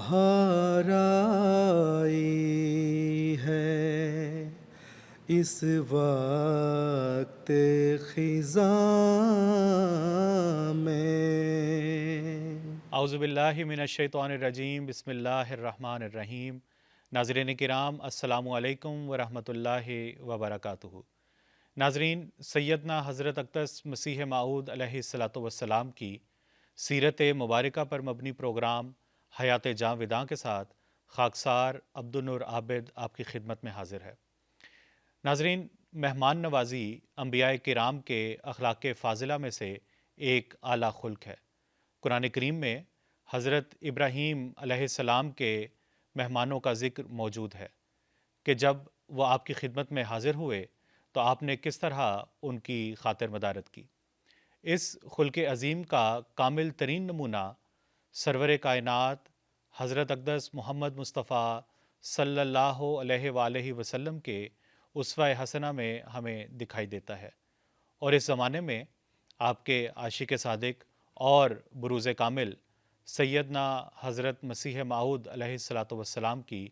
بہار آئی ہے اس وقت خزاں میں۔ اعوذ باللہ من الشیطان الرجیم، بسم اللہ الرحمن الرحیم۔ ناظرین کرام، السلام علیکم ورحمۃ اللہ وبرکاتہ۔ ناظرین، سیدنا حضرت اقدس مسیح موعود علیہ الصلاۃ والسلام کی سیرت مبارکہ پر مبنی پروگرام حیات جاوداں کے ساتھ خاکسار عبدالنور عابد آپ کی خدمت میں حاضر ہے۔ ناظرین، مہمان نوازی انبیاء کرام کے اخلاق فاضلہ میں سے ایک اعلیٰ خلق ہے۔ قرآن کریم میں حضرت ابراہیم علیہ السلام کے مہمانوں کا ذکر موجود ہے کہ جب وہ آپ کی خدمت میں حاضر ہوئے تو آپ نے کس طرح ان کی خاطر مدارت کی۔ اس خلق عظیم کا کامل ترین نمونہ سرور کائنات حضرت اقدس محمد مصطفیٰ صلی اللہ علیہ وآلہ وسلم کے اسوہ حسنہ میں ہمیں دکھائی دیتا ہے، اور اس زمانے میں آپ کے عاشق صادق اور بروز کامل سیدنا حضرت مسیح موعود علیہ الصلاۃ والسلام کی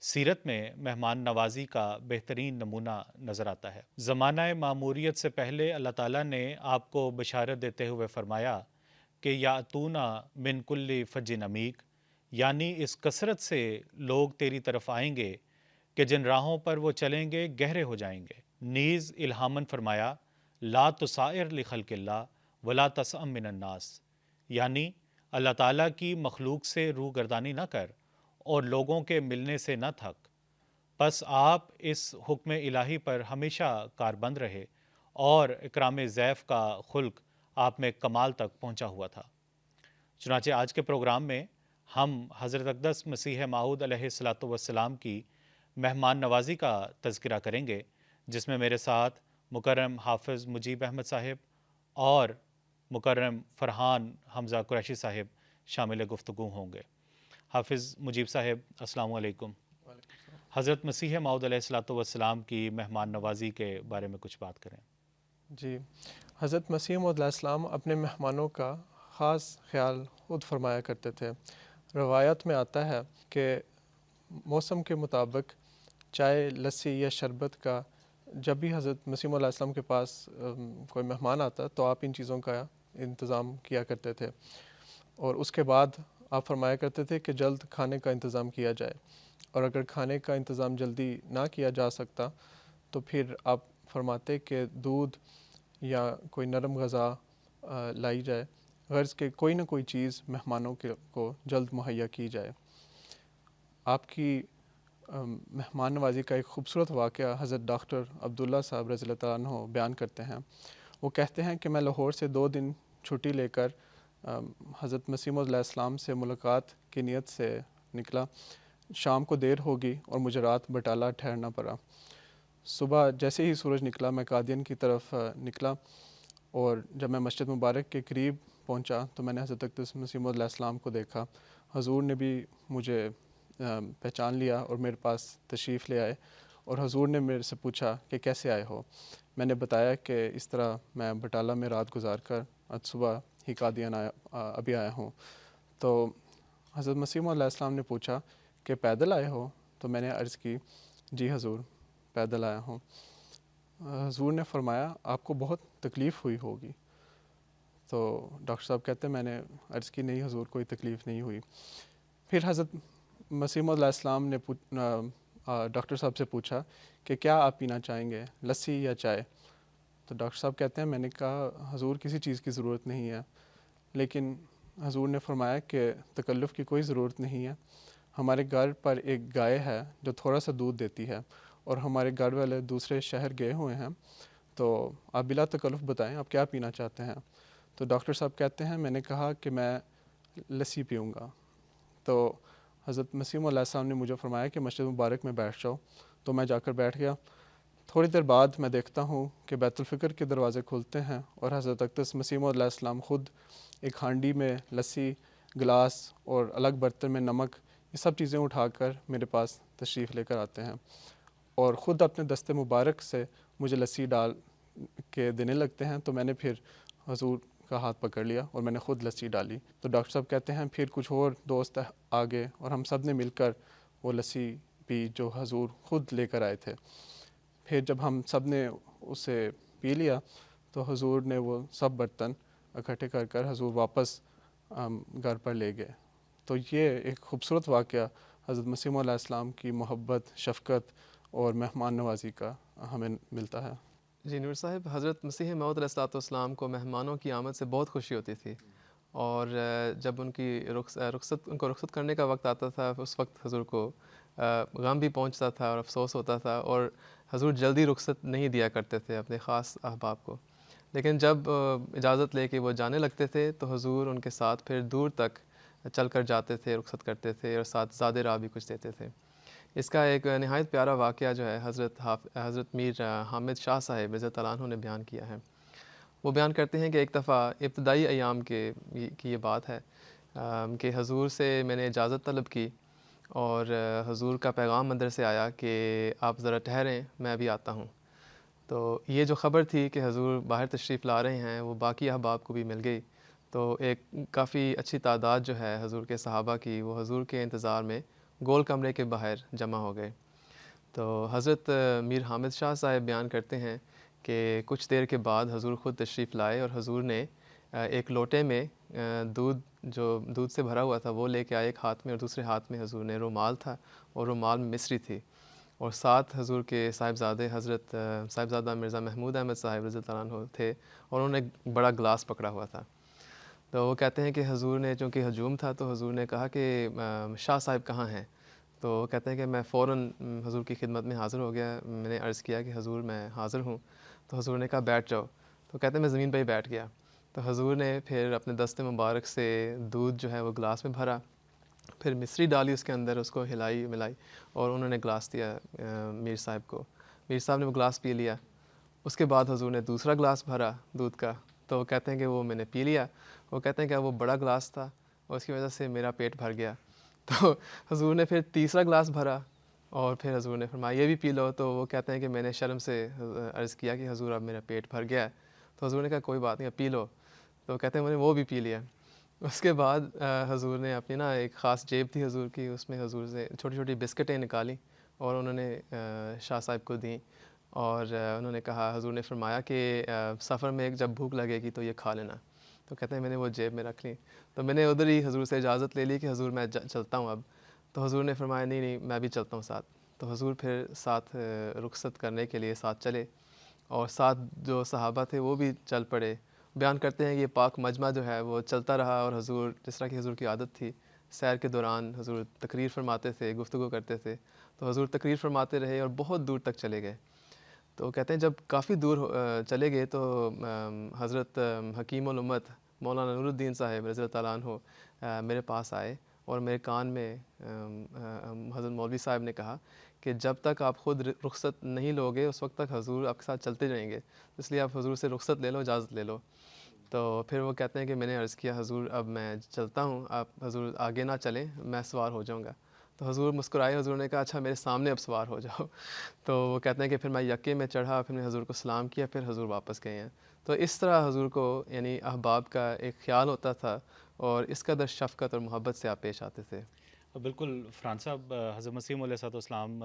سیرت میں مہمان نوازی کا بہترین نمونہ نظر آتا ہے۔ زمانہ معموریت سے پہلے اللہ تعالیٰ نے آپ کو بشارت دیتے ہوئے فرمایا کہ یاتونا من کل فج عمیق، یعنی اس کثرت سے لوگ تیری طرف آئیں گے کہ جن راہوں پر وہ چلیں گے گہرے ہو جائیں گے۔ نیز الہاماً فرمایا لا تسائر لخلق اللہ ولا تسأم من الناس، یعنی اللہ تعالیٰ کی مخلوق سے روح گردانی نہ کر اور لوگوں کے ملنے سے نہ تھک۔ پس آپ اس حکم الہی پر ہمیشہ کاربند رہے اور اکرام ضیف کا خلق آپ میں کمال تک پہنچا ہوا تھا۔ چنانچہ آج کے پروگرام میں ہم حضرت اقدس مسیح موعود علیہ الصلاۃ والسلام کی مہمان نوازی کا تذکرہ کریں گے، جس میں میرے ساتھ مکرم حافظ مجیب احمد صاحب اور مکرم فرحان حمزہ قریشی صاحب شامل گفتگو ہوں گے۔ حافظ مجیب صاحب، السلام علیکم۔ حضرت مسیح موعود علیہ الصلاۃ والسلام کی مہمان نوازی کے بارے میں کچھ بات کریں۔ جی، حضرت مسیح موعود علیہ السلام اپنے مہمانوں کا خاص خیال خود فرمایا کرتے تھے۔ روایت میں آتا ہے کہ موسم کے مطابق چائے، لسی یا شربت کا جب بھی حضرت مسیح موعود علیہ السلام کے پاس کوئی مہمان آتا تو آپ ان چیزوں کا انتظام کیا کرتے تھے، اور اس کے بعد آپ فرمایا کرتے تھے کہ جلد کھانے کا انتظام کیا جائے، اور اگر کھانے کا انتظام جلدی نہ کیا جا سکتا تو پھر آپ فرماتے کہ دودھ یا کوئی نرم غذا لائی جائے، غرض کہ کوئی نہ کوئی چیز مہمانوں کو جلد مہیا کی جائے۔ آپ کی مہمان نوازی کا ایک خوبصورت واقعہ حضرت ڈاکٹر عبداللہ صاحب رضی اللہ تعالیٰ عنہ بیان کرتے ہیں۔ وہ کہتے ہیں کہ میں لاہور سے 2 دن چھٹی لے کر حضرت مسیح موعود علیہ السلام سے ملاقات کی نیت سے نکلا۔ شام کو دیر ہوگی اور مجھے رات بٹالہ ٹھہرنا پڑا۔ صبح جیسے ہی سورج نکلا میں قادیان کی طرف نکلا، اور جب میں مسجد مبارک کے قریب پہنچا تو میں نے حضرت اقدس مسیح موعود علیہ السلام کو دیکھا۔ حضور نے بھی مجھے پہچان لیا اور میرے پاس تشریف لے آئے، اور حضور نے میرے سے پوچھا کہ کیسے آئے ہو۔ میں نے بتایا کہ اس طرح میں بٹالہ میں رات گزار کر آج صبح ہی قادیان ابھی آیا ہوں۔ تو حضرت مسیح موعود علیہ السلام نے پوچھا کہ پیدل آئے ہو؟ تو میں نے عرض کی جی حضور، پیدل آیا ہوں۔ حضور نے فرمایا آپ کو بہت تکلیف ہوئی ہوگی۔ تو ڈاکٹر صاحب کہتے ہیں میں نے عرض کی نہیں حضور، کوئی تکلیف نہیں ہوئی۔ پھر حضرت مسیح موعود علیہ السلام نے ڈاکٹر صاحب سے پوچھا کہ کیا آپ پینا چاہیں گے، لسی یا چائے؟ تو ڈاکٹر صاحب کہتے ہیں میں نے کہا حضور کسی چیز کی ضرورت نہیں ہے، لیکن حضور نے فرمایا کہ تکلف کی کوئی ضرورت نہیں ہے۔ ہمارے گھر پر ایک گائے ہے جو تھوڑا سا دودھ دیتی ہے، اور ہمارے گھر والے دوسرے شہر گئے ہوئے ہیں، تو آپ بلا تکلف بتائیں آپ کیا پینا چاہتے ہیں۔ تو ڈاکٹر صاحب کہتے ہیں میں نے کہا کہ میں لسی پیوں گا۔ تو حضرت مسیح موعود علیہ السلام نے مجھے فرمایا کہ مسجد مبارک میں بیٹھ جاؤ، تو میں جا کر بیٹھ گیا۔ تھوڑی دیر بعد میں دیکھتا ہوں کہ بیت الفکر کے دروازے کھلتے ہیں، اور حضرت اقدس مسیح موعود علیہ السلام خود ایک ہانڈی میں لسی، گلاس اور الگ برتن میں نمک، یہ سب چیزیں اٹھا کر میرے پاس تشریف لے کر آتے ہیں، اور خود اپنے دست مبارک سے مجھے لسی ڈال کے دینے لگتے ہیں۔ تو میں نے پھر حضور کا ہاتھ پکڑ لیا اور میں نے خود لسی ڈالی. تو ڈاکٹر صاحب کہتے ہیں پھر کچھ اور دوست آگے اور ہم سب نے مل کر وہ لسی پی جو حضور خود لے کر آئے تھے. پھر جب ہم سب نے اسے پی لیا تو حضور نے وہ سب برتن اکٹھے کر کر حضور واپس گھر پر لے گئے. تو یہ ایک خوبصورت واقعہ حضرت مسیح علیہ السلام کی محبت، شفقت اور مہمان نوازی کا ہمیں ملتا ہے. جی نور صاحب، حضرت مسیح موعود علیہ الصلوۃ والسلام کو مہمانوں کی آمد سے بہت خوشی ہوتی تھی، اور جب ان کی ان کو رخصت کرنے کا وقت آتا تھا اس وقت حضور کو غم بھی پہنچتا تھا اور افسوس ہوتا تھا، اور حضور جلدی رخصت نہیں دیا کرتے تھے اپنے خاص احباب کو. لیکن جب اجازت لے کے وہ جانے لگتے تھے تو حضور ان کے ساتھ پھر دور تک چل کر جاتے تھے، رخصت کرتے تھے اور ساتھ زاد راہ بھی کچھ دیتے تھے. اس کا ایک نہایت پیارا واقعہ جو ہے حضرت میر حامد شاہ صاحب رضی اللہ عنہ نے بیان کیا ہے. وہ بیان کرتے ہیں کہ ایک دفعہ ابتدائی ایام کی یہ بات ہے کہ حضور سے میں نے اجازت طلب کی، اور حضور کا پیغام اندر سے آیا کہ آپ ذرا ٹھہریں، میں ابھی آتا ہوں. تو یہ جو خبر تھی کہ حضور باہر تشریف لا رہے ہیں وہ باقی احباب کو بھی مل گئی. تو ایک کافی اچھی تعداد جو ہے حضور کے صحابہ کی وہ حضور کے انتظار میں گول کمرے کے باہر جمع ہو گئے. تو حضرت میر حامد شاہ صاحب بیان کرتے ہیں کہ کچھ دیر کے بعد حضور خود تشریف لائے، اور حضور نے ایک لوٹے میں دودھ سے بھرا ہوا تھا وہ لے کے آئے ایک ہاتھ میں، اور دوسرے ہاتھ میں حضور نے رومال تھا، اور رومال میں مصری تھی، اور ساتھ حضور کے صاحبزادے حضرت صاحبزادہ مرزا محمود احمد صاحب رضی اللہ عنہ تھے، اور انہوں نے ایک بڑا گلاس پکڑا ہوا تھا. تو وہ کہتے ہیں کہ حضور نے چونکہ ہجوم تھا تو حضور نے کہا کہ شاہ صاحب کہاں ہیں؟ تو وہ کہتے ہیں کہ میں فوراً حضور کی خدمت میں حاضر ہو گیا. میں نے عرض کیا کہ حضور میں حاضر ہوں. تو حضور نے کہا بیٹھ جاؤ. تو کہتے ہیں میں زمین پہ ہی بیٹھ گیا. تو حضور نے پھر اپنے دست مبارک سے دودھ جو ہے وہ گلاس میں بھرا، پھر مصری ڈالی اس کے اندر، اس کو ہلائی ملائی، اور انہوں نے گلاس دیا میر صاحب کو. میر صاحب نے وہ گلاس پی لیا. اس کے بعد حضور نے دوسرا گلاس بھرا دودھ کا. تو وہ کہتے ہیں کہ وہ میں نے پی لیا. وہ کہتے ہیں کہ وہ بڑا گلاس تھا اور اس کی وجہ سے میرا پیٹ بھر گیا. تو حضور نے پھر تیسرا گلاس بھرا، اور پھر حضور نے فرمایا یہ بھی پی لو. تو وہ کہتے ہیں کہ میں نے شرم سے عرض کیا کہ حضور اب میرا پیٹ بھر گیا ہے. تو حضور نے کہا کوئی بات نہیں، اب پی لو. تو کہتے ہیں میں نے وہ بھی پی لیا. اس کے بعد حضور نے اپنی ایک خاص جیب تھی حضور کی، اس میں حضور سے چھوٹی چھوٹی بسکٹیں نکالی اور انہوں نے شاہ صاحب کو دیں، اور انہوں نے کہا، حضور نے فرمایا کہ سفر میں جب بھوک لگے گی تو یہ کھا لینا. تو کہتے ہیں میں نے وہ جیب میں رکھ لی. تو میں نے ادھر ہی حضور سے اجازت لے لی کہ حضور میں چلتا ہوں اب. تو حضور نے فرمایا نہیں میں بھی چلتا ہوں ساتھ. تو حضور پھر ساتھ رخصت کرنے کے لیے ساتھ چلے، اور ساتھ جو صحابہ تھے وہ بھی چل پڑے. بیان کرتے ہیں کہ یہ پاک مجمع جو ہے وہ چلتا رہا، اور حضور جس طرح کی حضور کی عادت تھی سیر کے دوران حضور تقریر فرماتے تھے، گفتگو کرتے تھے. تو حضور تقریر فرماتے رہے اور بہت دور تک چلے گئے. تو کہتے ہیں جب کافی دور چلے گئے تو حضرت حکیم الامت مولانا نور الدین صاحب رضی اللہ عنہ میرے پاس آئے، اور میرے کان میں حضرت مولوی صاحب نے کہا کہ جب تک آپ خود رخصت نہیں لوگے اس وقت تک حضور آپ کے ساتھ چلتے رہیں گے، اس لیے آپ حضور سے رخصت لے لو، اجازت لے لو. تو پھر وہ کہتے ہیں کہ میں نے عرض کیا حضور اب میں چلتا ہوں، آپ حضور آگے نہ چلیں، میں سوار ہو جاؤں گا. تو حضور مسکرائے، حضور نے کہا اچھا میرے سامنے اب سوار ہو جاؤ. تو وہ کہتے ہیں کہ پھر میں یکے میں چڑھا، پھر میں حضور کو سلام کیا، پھر حضور واپس گئے ہیں. تو اس طرح حضور کو احباب کا ایک خیال ہوتا تھا، اور اس قدر شفقت اور محبت سے آپ پیش آتے تھے. بالکل فرحان صاحب، حضرت مسیح علیہ الصلوۃ والسلام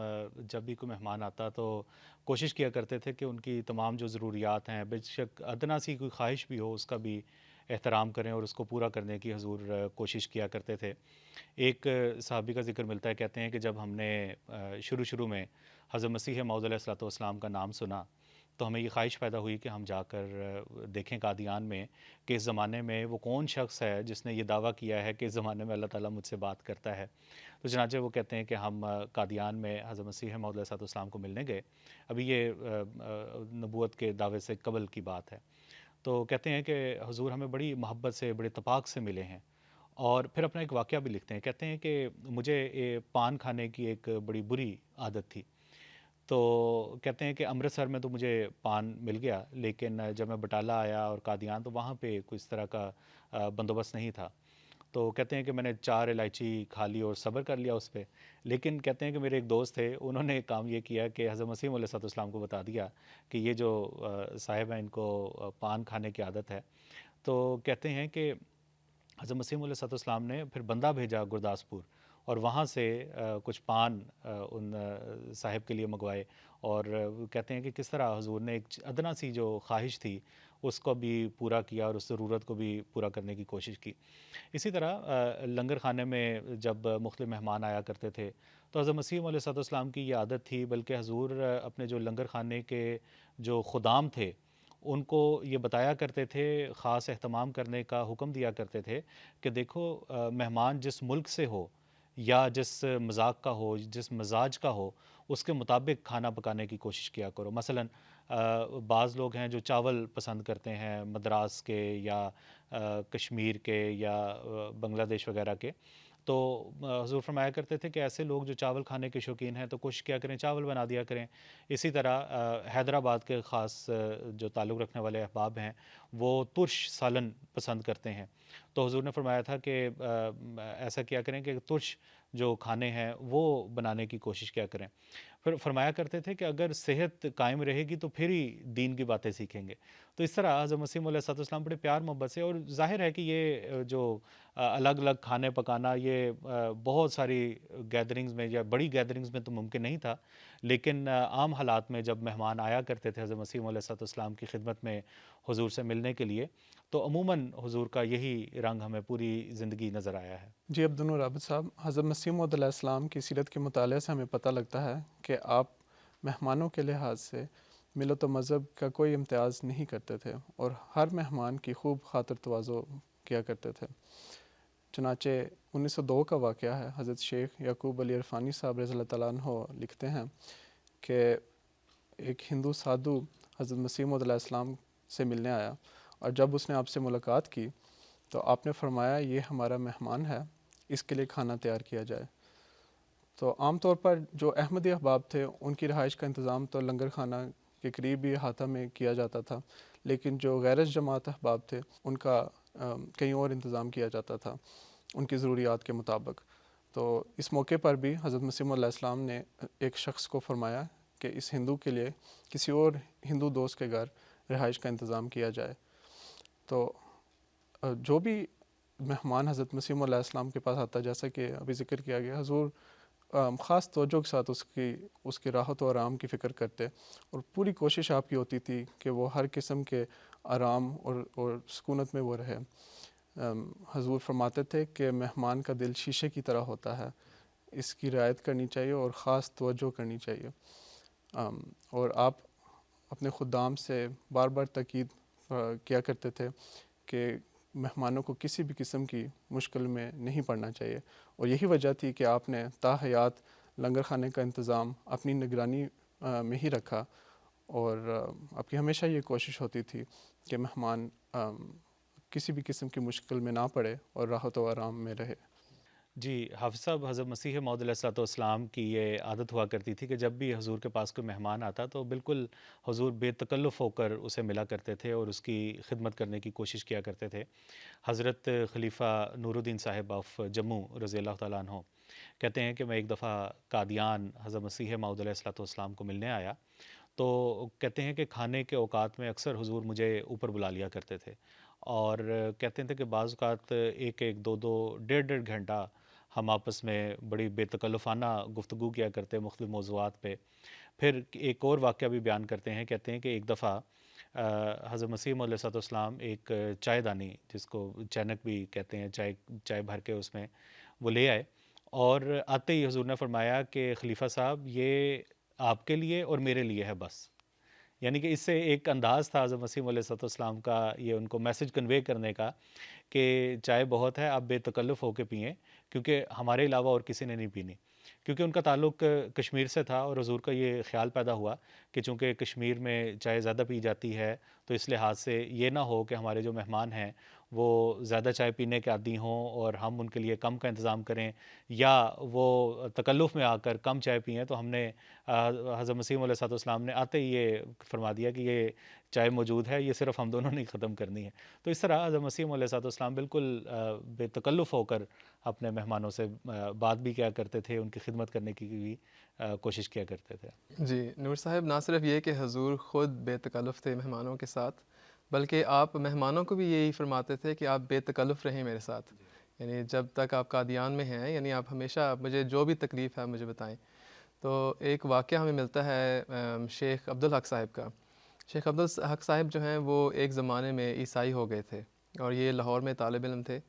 جب بھی کوئی مہمان آتا تو کوشش کیا کرتے تھے کہ ان کی تمام جو ضروریات ہیں، بے شک ادنا سی کوئی خواہش بھی ہو اس کا بھی احترام کریں اور اس کو پورا کرنے کی حضور کوشش کیا کرتے تھے. ایک صحابی کا ذکر ملتا ہے، کہتے ہیں کہ جب ہم نے شروع میں حضرت مسیح موعود علیہ الصلوۃ والسلام کا نام سنا تو ہمیں یہ خواہش پیدا ہوئی کہ ہم جا کر دیکھیں قادیان میں کہ اس زمانے میں وہ کون شخص ہے جس نے یہ دعویٰ کیا ہے کہ اس زمانے میں اللہ تعالیٰ مجھ سے بات کرتا ہے. تو چنانچہ وہ کہتے ہیں کہ ہم قادیان میں حضرت مسیح موعود علیہ الصلوۃ والسلام کو ملنے گئے. ابھی یہ نبوت کے دعوے سے قبل کی بات ہے. تو کہتے ہیں کہ حضور ہمیں بڑی محبت سے، بڑے اتفاق سے ملے ہیں. اور پھر اپنا ایک واقعہ بھی لکھتے ہیں، کہتے ہیں کہ مجھے پان کھانے کی ایک بڑی بری عادت تھی. تو کہتے ہیں کہ امرتسر میں تو مجھے پان مل گیا، لیکن جب میں بٹالہ آیا اور قادیان تو وہاں پہ کوئی اس طرح کا بندوبست نہیں تھا. تو کہتے ہیں کہ میں نے 4 الائچی کھا لی اور صبر کر لیا اس پہ. لیکن کہتے ہیں کہ میرے ایک دوست تھے، انہوں نے ایک کام یہ کیا کہ حضرت مسیح علیہ السلام کو بتا دیا کہ یہ جو صاحب ہیں ان کو پان کھانے کی عادت ہے. تو کہتے ہیں کہ حضرت مسیح علیہ السلام نے پھر بندہ بھیجا گرداسپور، اور وہاں سے کچھ پان ان صاحب کے لیے منگوائے، اور کہتے ہیں کہ کس طرح حضور نے ایک ادنا سی جو خواہش تھی اس کو بھی پورا کیا اور اس ضرورت کو بھی پورا کرنے کی کوشش کی۔ اسی طرح لنگر خانے میں جب مختلف مہمان آیا کرتے تھے تو حضرت مسیح علیہ السلام کی یہ عادت تھی، بلکہ حضور اپنے جو لنگر خانے کے جو خدام تھے ان کو یہ بتایا کرتے تھے، خاص اہتمام کرنے کا حکم دیا کرتے تھے کہ دیکھو مہمان جس ملک سے ہو یا جس مذاق کا ہو، جس مزاج کا ہو، اس کے مطابق کھانا پکانے کی کوشش کیا کرو۔ مثلاً بعض لوگ ہیں جو چاول پسند کرتے ہیں مدراس کے یا کشمیر کے یا بنگلہ دیش وغیرہ کے، تو حضور فرمایا کرتے تھے کہ ایسے لوگ جو چاول کھانے کے شوقین ہیں تو کوشش کیا کریں چاول بنا دیا کریں۔ اسی طرح حیدرآباد کے خاص جو تعلق رکھنے والے احباب ہیں وہ ترش سالن پسند کرتے ہیں، تو حضور نے فرمایا تھا کہ ایسا کیا کریں کہ ترش جو کھانے ہیں وہ بنانے کی کوشش کیا کریں۔ پھر فرمایا کرتے تھے کہ اگر صحت قائم رہے گی تو پھر ہی دین کی باتیں سیکھیں گے۔ تو اس طرح حضرت مسیح علیہ السلام بڑے پیار محبت سے، اور ظاہر ہے کہ یہ جو الگ الگ کھانے پکانا یہ بہت ساری گیدرنگز میں یا بڑی گیدرنگز میں تو ممکن نہیں تھا، لیکن عام حالات میں جب مہمان آیا کرتے تھے حضرت مسیح علیہ السلام کی خدمت میں حضور سے ملنے کے لیے، تو عموماً حضور کا یہی رنگ ہمیں پوری زندگی نظر آیا ہے۔ جی عبد النور رابط صاحب، حضرت مسیح موعود علیہ السلام کی سیرت کے مطالعے سے ہمیں پتہ لگتا ہے کہ آپ مہمانوں کے لحاظ سے ملت و مذہب کا کوئی امتیاز نہیں کرتے تھے اور ہر مہمان کی خوب خاطر تواضع کیا کرتے تھے۔ چنانچہ 1902 کا واقعہ ہے، حضرت شیخ یعقوب علی عرفانی صاحب رضی اللہ تعالیٰ عنہ لکھتے ہیں کہ ایک ہندو سادھو حضرت مسیح موعود علیہ السلام سے ملنے آیا، اور جب اس نے آپ سے ملاقات کی تو آپ نے فرمایا یہ ہمارا مہمان ہے، اس کے لیے کھانا تیار کیا جائے۔ تو عام طور پر جو احمدی احباب تھے ان کی رہائش کا انتظام تو لنگر خانہ کے قریب ہی احاطہ میں کیا جاتا تھا، لیکن جو غیر جماعت احباب تھے ان کا کہیں اور انتظام کیا جاتا تھا ان کی ضروریات کے مطابق۔ تو اس موقع پر بھی حضرت مسیح علیہ السلام نے ایک شخص کو فرمایا کہ اس ہندو کے لیے کسی اور ہندو دوست کے گھر رہائش کا انتظام کیا جائے۔ تو جو بھی مہمان حضرت مسیح علیہ السلام کے پاس آتا، جیسا کہ ابھی ذکر کیا گیا، حضور خاص توجہ کے ساتھ اس کی راحت و آرام کی فکر کرتے، اور پوری کوشش آپ کی ہوتی تھی کہ وہ ہر قسم کے آرام اور سکونت میں وہ رہے۔ حضور فرماتے تھے کہ مہمان کا دل شیشے کی طرح ہوتا ہے، اس کی رعایت کرنی چاہیے اور خاص توجہ کرنی چاہیے۔ اور آپ اپنے خدام سے بار بار تاکید کیا کرتے تھے کہ مہمانوں کو کسی بھی قسم کی مشکل میں نہیں پڑنا چاہیے، اور یہی وجہ تھی کہ آپ نے تا حیات لنگر خانے کا انتظام اپنی نگرانی میں ہی رکھا، اور آپ کی ہمیشہ یہ کوشش ہوتی تھی کہ مہمان کسی بھی قسم کی مشکل میں نہ پڑے اور راحت و آرام میں رہے۔ جی حافظ صاحب، حضرت مسیح موعود علیہ السلام کی یہ عادت ہوا کرتی تھی کہ جب بھی حضور کے پاس کوئی مہمان آتا تو بالکل حضور بے تکلف ہو کر اسے ملا کرتے تھے اور اس کی خدمت کرنے کی کوشش کیا کرتے تھے۔ حضرت خلیفہ نور الدین صاحب آف جموں رضی اللہ تعالیٰ عنہ کہتے ہیں کہ میں ایک دفعہ قادیان حضرت مسیح موعود علیہ السلام کو ملنے آیا، تو کہتے ہیں کہ کھانے کے اوقات میں اکثر حضور مجھے اوپر بلا لیا کرتے تھے، اور کہتے تھے کہ بعض اوقات ایک ایک دو دو ڈیڑھ گھنٹہ ہم آپس میں بڑی بے تکلفانہ گفتگو کیا کرتے مختلف موضوعات پہ۔ پھر ایک اور واقعہ بھی بیان کرتے ہیں، کہتے ہیں کہ ایک دفعہ حضرت مسیح علیہ السلام ایک چائے دانی، جس کو چینک بھی کہتے ہیں، چائے بھر کے اس میں وہ لے آئے، اور آتے ہی حضور نے فرمایا کہ خلیفہ صاحب یہ آپ کے لیے اور میرے لیے ہے بس۔ یعنی کہ اس سے ایک انداز تھا حضرت مسیح علیہ السلام کا، یہ ان کو میسج کنوے کرنے کا کہ چائے بہت ہے، آپ بے تکلف ہو کے پئیں، کیونکہ ہمارے علاوہ اور کسی نے نہیں پینی۔ کیونکہ ان کا تعلق کشمیر سے تھا، اور حضور کا یہ خیال پیدا ہوا کہ چونکہ کشمیر میں چائے زیادہ پی جاتی ہے تو اس لحاظ سے یہ نہ ہو کہ ہمارے جو مہمان ہیں وہ زیادہ چائے پینے کے عادی ہوں اور ہم ان کے لیے کم کا انتظام کریں، یا وہ تکلف میں آ کر کم چائے پئیں۔ تو ہم نے حضرت مسیح علیہ السلام نے آتے ہی یہ فرما دیا کہ یہ چائے موجود ہے، یہ صرف ہم دونوں نے ختم کرنی ہے۔ تو اس طرح حضرت مسیح علیہ السلام بالکل بے تکلف ہو کر اپنے مہمانوں سے بات بھی کیا کرتے تھے، ان کی خدمت کرنے کی بھی کوشش کیا کرتے تھے۔ جی نور صاحب، نہ صرف یہ کہ حضور خود بے تکلف تھے مہمانوں کے ساتھ، بلکہ آپ مہمانوں کو بھی یہی فرماتے تھے کہ آپ بے تکلف رہیں میرے ساتھ، یعنی جب تک آپ قادیان میں ہیں، یعنی آپ ہمیشہ مجھے جو بھی تکلیف ہے مجھے بتائیں۔ تو ایک واقعہ ہمیں ملتا ہے شیخ عبدالحق صاحب کا۔ شیخ عبدالحق صاحب جو ہیں وہ ایک زمانے میں عیسائی ہو گئے تھے، اور یہ لاہور میں طالب علم تھے۔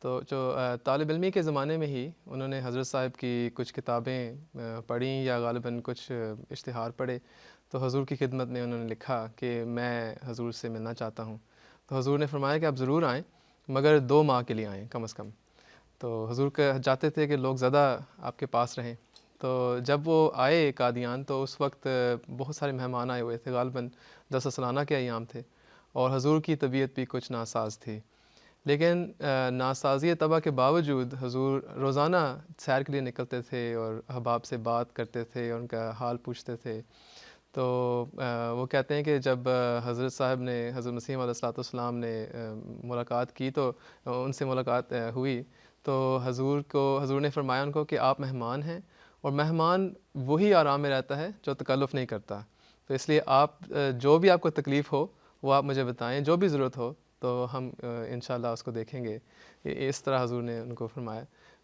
تو جو طالب علمی کے زمانے میں ہی انہوں نے حضرت صاحب کی کچھ کتابیں پڑھیں، یا غالباً کچھ اشتہار پڑھے، تو حضور کی خدمت میں انہوں نے لکھا کہ میں حضور سے ملنا چاہتا ہوں۔ تو حضور نے فرمایا کہ آپ ضرور آئیں، مگر 2 ماہ کے لیے آئیں کم از کم۔ تو حضور چاہتے تھے کہ لوگ زیادہ آپ کے پاس رہیں۔ تو جب وہ آئے قادیان تو اس وقت بہت سارے مہمان آئے ہوئے تھے، غالباً 10 سالانہ کے ایام تھے، اور حضور کی طبیعت بھی کچھ ناساز تھی۔ لیکن ناسازی طبع کے باوجود حضور روزانہ سیر کے لیے نکلتے تھے اور احباب سے بات کرتے تھے اور ان کا حال پوچھتے تھے۔ تو وہ کہتے ہیں کہ جب حضرت صاحب نے، حضرت مسیح علیہ السلام نے ملاقات کی، تو ان سے ملاقات ہوئی، تو حضور نے فرمایا ان کو کہ آپ مہمان ہیں، اور مہمان وہی آرام میں رہتا ہے جو تکلف نہیں کرتا۔ تو اس لیے آپ جو بھی آپ کو تکلیف ہو وہ آپ مجھے بتائیں، جو بھی ضرورت ہو تو ہم انشاءاللہ اس کو دیکھیں گے۔ اس طرح حضور نے ان کو فرمایا۔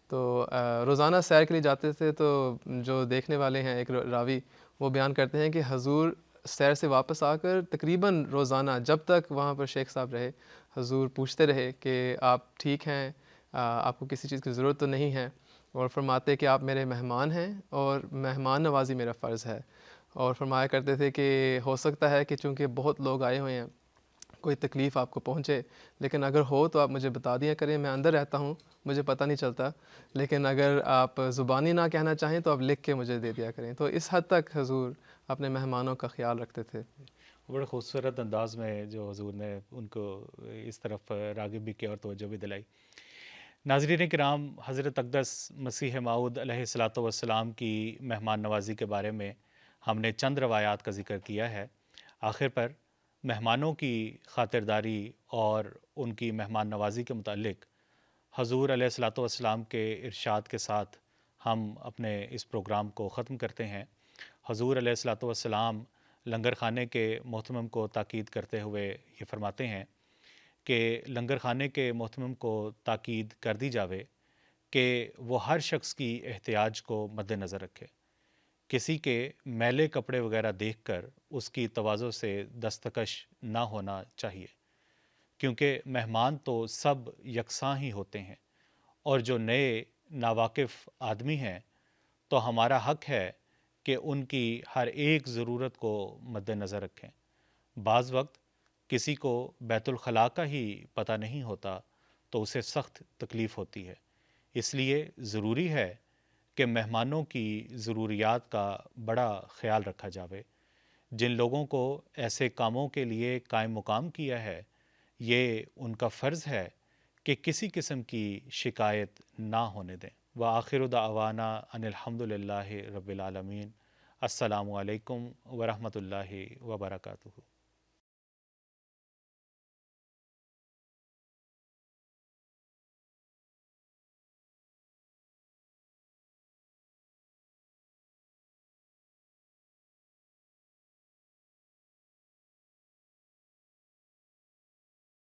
تو روزانہ سیر کے لیے جاتے تھے، تو جو دیکھنے والے ہیں ایک راوی وہ بیان کرتے ہیں کہ حضور سیر سے واپس آ کر تقریباً روزانہ جب تک وہاں پر شیخ صاحب رہے، حضور پوچھتے رہے کہ آپ ٹھیک ہیں، آپ کو کسی چیز کی ضرورت تو نہیں ہے، اور فرماتے کہ آپ میرے مہمان ہیں اور مہمان نوازی میرا فرض ہے۔ اور فرمایا کرتے تھے کہ ہو سکتا ہے کہ چونکہ بہت لوگ آئے ہوئے ہیں کوئی تکلیف آپ کو پہنچے، لیکن اگر ہو تو آپ مجھے بتا دیا کریں، میں اندر رہتا ہوں، مجھے پتہ نہیں چلتا، لیکن اگر آپ زبانی نہ کہنا چاہیں تو آپ لکھ کے مجھے دے دیا کریں۔ تو اس حد تک حضور اپنے مہمانوں کا خیال رکھتے تھے۔ بڑے خوبصورت انداز میں جو حضور نے ان کو اس طرف راغب بھی کیا اور توجہ بھی دلائی۔ ناظرین کرام، حضرت اقدس مسیح موعود علیہ الصلاۃ والسلام کی مہمان نوازی کے بارے میں ہم نے چند روایات کا ذکر کیا ہے۔ آخر پر مہمانوں کی خاطرداری اور ان کی مہمان نوازی کے متعلق حضور علیہ الصلاۃ والسلام کے ارشاد کے ساتھ ہم اپنے اس پروگرام کو ختم کرتے ہیں۔ حضور علیہ الصلاۃ والسلام لنگر خانے کے محتمم کو تاکید کرتے ہوئے یہ فرماتے ہیں کہ لنگر خانے کے محتمم کو تاکید کر دی جاوے کہ وہ ہر شخص کی احتیاج کو مد نظر رکھے۔ کسی کے میلے کپڑے وغیرہ دیکھ کر اس کی تواضع سے دستکش نہ ہونا چاہیے، کیونکہ مہمان تو سب یکساں ہی ہوتے ہیں، اور جو نئے ناواقف آدمی ہیں تو ہمارا حق ہے کہ ان کی ہر ایک ضرورت کو مد نظر رکھیں۔ بعض وقت کسی کو بیت الخلاء کا ہی پتہ نہیں ہوتا تو اسے سخت تکلیف ہوتی ہے، اس لیے ضروری ہے کہ مہمانوں کی ضروریات کا بڑا خیال رکھا جاوے۔ جن لوگوں کو ایسے کاموں کے لیے قائم مقام کیا ہے، یہ ان کا فرض ہے کہ کسی قسم کی شکایت نہ ہونے دیں۔ وآخر دعوانا ان الحمد للہ رب العالمین۔ السلام علیکم ورحمۃ اللہ وبرکاتہ۔